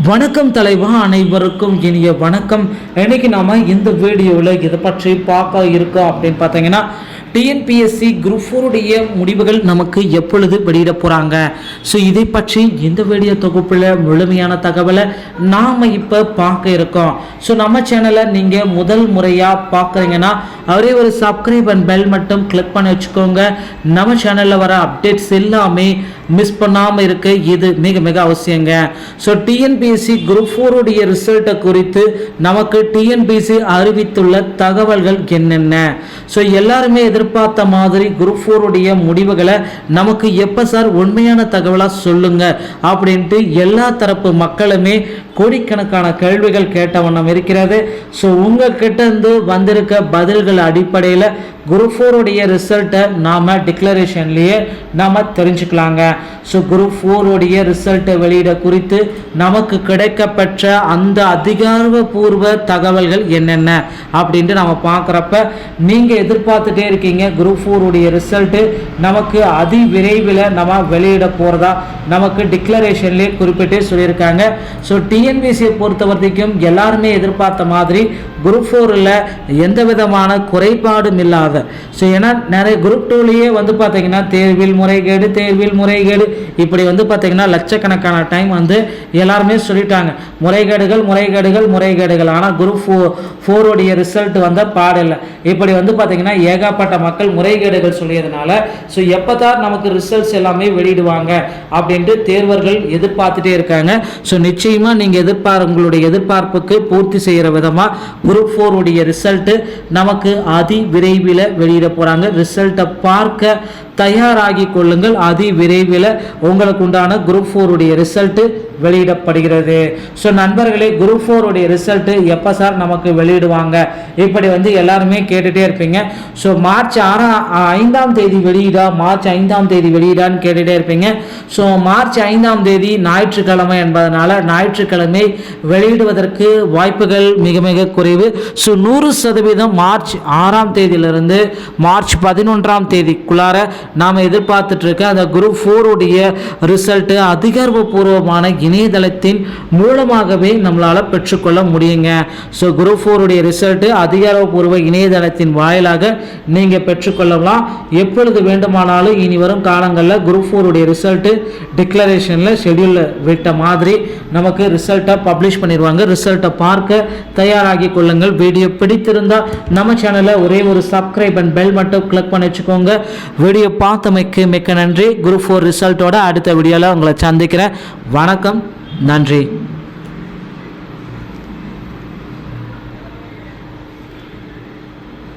வணக்கம் தலைவா, அனைவருக்கும் இனிய வணக்கம். இன்னைக்கு நாம இந்த வீடியோவில் இதை பற்றி பார்க்க இருக்கோம் அப்படின்னு பார்த்தீங்கன்னா, டிஎன்பிஎஸ்சி குரூப் 4 உடைய முடிவுகள் நமக்கு எப்பொழுது வெளியிட போகிறாங்க. ஸோ இதை பற்றி இந்த வீடியோ தொகுப்பில் முழுமையான தகவலை நாம் இப்போ பார்க்க இருக்கோம். ஸோ நம்ம சேனலை நீங்கள் முதல் முறையாக பார்க்குறீங்கன்னா அவரே ஒரு சப்ஸ்கிரைப் அண்ட் பெல் மட்டும் கிளிக் பண்ணி வச்சுக்கோங்க. நம்ம சேனலில் வர அப்டேட்ஸ் எல்லாமே மிஸ் பண்ணாமல் இருக்க இது மிக மிக அவசியங்க. ஸோ டிஎன்பிஎஸ்சி குரூப் 4 உடைய ரிசல்ட்டை குறித்து நமக்கு டிஎன்பிஎஸ்சி அறிவித்துள்ள தகவல்கள் என்னென்ன? ஸோ எல்லாருமே எதிர்பார்த்த மாதிரி குரூப் 4 உடைய முடிவுகளை நமக்கு எப்போ சார் உண்மையான தகவலாக சொல்லுங்க அப்படின்ட்டு எல்லா தரப்பு மக்களுமே கோடிக்கணக்கான கேள்விகள் கேட்ட வண்ணம் இருக்கிறது. ஸோ உங்ககிட்ட இருந்து வந்திருக்க பதில்கள் அடிப்படையில் குரூப் 4 உடைய ரிசல்ட்டை நாம் டிக்ளரேஷன்லேயே நாம் தெரிஞ்சுக்கலாங்க. ஸோ குரூப் 4 உடைய ரிசல்ட்டை வெளியிட குறித்து நமக்கு கிடைக்கப்பெற்ற அந்த அதிகாரப்பூர்வ தகவல்கள் என்னென்ன அப்படின்ட்டு நம்ம பார்க்குறப்ப நீங்கள் எதிர்பார்த்துட்டே இருக்கீங்க குரூப் 4 உடைய ரிசல்ட்டு நமக்கு அதி விரைவில் நம்ம வெளியிட போகிறதா நமக்கு டிக்ளரேஷன்லேயே குறிப்பிட்டே சொல்லியிருக்காங்க. ஸோ டிஎன்பிஎஸ்சியை பொறுத்த வரைக்கும் எல்லாருமே எதிர்பார்த்த மாதிரி குரூப் 4ல் எந்த விதமான குறைபாடும் இல்லாத, ஸோ ஏன்னா நிறைய குரூப் 2லேயே வந்து பார்த்தீங்கன்னா தேர்வில் முறைகேடு இப்படி வந்து பார்த்தீங்கன்னா லட்சக்கணக்கான டைம் வந்து எல்லாருமே சொல்லிட்டாங்க முறைகேடுகள். ஆனால் குரூப் 4 உடைய ரிசல்ட் வந்த பாடில்லை. இப்படி வந்து பார்த்தீங்கன்னா ஏகப்பட்ட மக்கள் முறைகேடுகள் சொல்லியதுனால ஸோ எப்போ தான் நமக்கு ரிசல்ட்ஸ் எல்லாமே வெளியிடுவாங்க அப்படின்ட்டு தேர்வர்கள் எதிர்பார்த்துட்டே இருக்காங்க. ஸோ நிச்சயமாக நீங்கள் உங்களுடைய எதிர்பார்ப்புக்கு பூர்த்தி செய்கிற விதமாக குரூப் 4 உடைய ரிசல்ட்டு நமக்கு அதி விரைவில் வெளியிட போகிறாங்க. ரிசல்ட்டை பார்க்க தயாராகி கொள்ளுங்கள். அதி விரைவில் உங்களுக்கு உண்டான குரூப் 4 உடைய ரிசல்ட்டு வெளியிடப்படுகிறது. ஸோ நண்பர்களே, குரூப் 4 உடைய ரிசல்ட்டு எப்போ சார் நமக்கு வெளியிடுவாங்க இப்படி வந்து எல்லாருமே கேட்டுகிட்டே இருப்பீங்க. ஸோ மார்ச் 5ஆம் தேதி வெளியிடான்னு கேட்டுகிட்டே இருப்பீங்க. ஸோ மார்ச் 5ஆம் தேதி ஞாயிற்றுக்கிழமை என்பதனால ஞாயிற்றுக்கிழமை வெளியிடுவதற்கு வாய்ப்புகள் மிக மிக குறைவு. ஸோ 100% மார்ச் 6ஆம் தேதியிலிருந்து மார்ச் 11ஆம் தேதிக்குள்ளார நாம் எதிர்பார்த்துட்டு இருக்க அந்த குரூப் 4 உடைய ரிசல்ட்டு அதிகாரப்பூர்வமான இணையதளத்தின் மூலமாகவே நம்மளால் பெற்றுக்கொள்ள முடியுங்க. ஸோ குரூப் 4 உடைய ரிசல்ட்டு அதிகாரப்பூர்வ இணையதளத்தின் வாயிலாக நீங்கள் பெற்றுக்கொள்ளலாம். எப்பொழுது வேண்டுமானாலும் இனி வரும் காலங்களில் குரூப் 4 உடைய ரிசல்ட்டு டிக்ளரேஷனில் ஷெடியூலில் விட்ட மாதிரி நமக்கு ரிசல்ட்டை பப்ளிஷ் பண்ணிடுவாங்க. ரிசல்ட்டை பார்க்க தயாராகி கொள்ளுங்கள். வீடியோ பிடித்திருந்தால் நம்ம சேனலில் ஒரே ஒரு சப்ஸ்கிரைப் அண்ட் பெல் மட்டும் கிளிக் பண்ணி வச்சுக்கோங்க. வீடியோ பார்த்தமைக்கு மிக்க நன்றி. குரூப் 4 ரிசல்ட்டோட அடுத்த வீடியோவில் உங்களை சந்திக்கிறேன். வணக்கம், நன்றி.